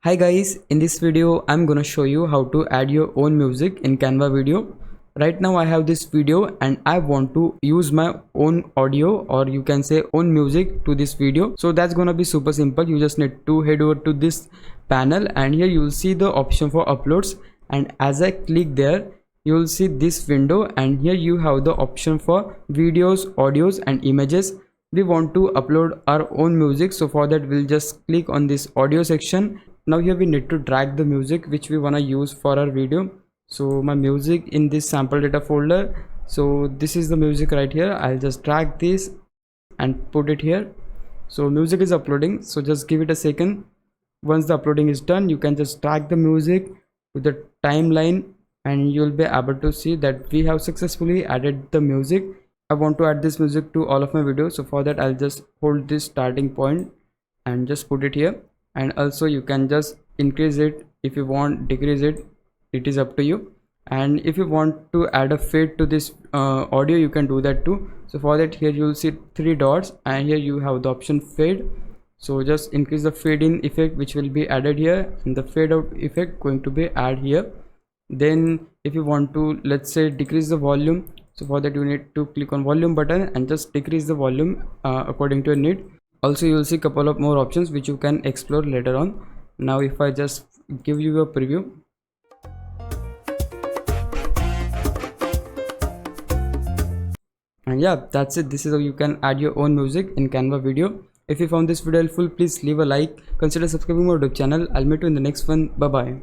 Hi guys, in this video I'm gonna show you how to add your own music in Canva video. Right now I have this video and I want to use my own audio, or you can say own music, to this video. So that's gonna be super simple. You just need to head over to this panel and here you will see the option for uploads, and as I click there you will see this window, and here you have the option for videos, audios and images. We want to upload our own music, so for that we'll just click on this audio section. Now here we need to drag the music which we want to use for our video. So my music in this sample data folder, so this is the music right here. I'll just drag this and put it here. So music is uploading, so just give it a second. Once the uploading is done, you can just drag the music to the timeline and you'll be able to see that we have successfully added the music. I want to add this music to all of my videos, so for that I'll just hold this starting point and just put it here. And also you can just increase it if you want, decrease it, it is up to you. And if you want to add a fade to this audio, you can do that too. So for that, here you will see three dots and here you have the option fade. So just increase the fade in effect which will be added here, and the fade out effect going to be added here. Then if you want to, let's say, decrease the volume, so for that you need to click on volume button and just decrease the volume according to your need. Also you will see a couple of more options which you can explore later on. Now if I just give you a preview, and yeah, that's it. This is how you can add your own music in Canva video. If you found this video helpful, please leave a like, consider subscribing to our YouTube channel. I'll meet you in the next one. Bye bye.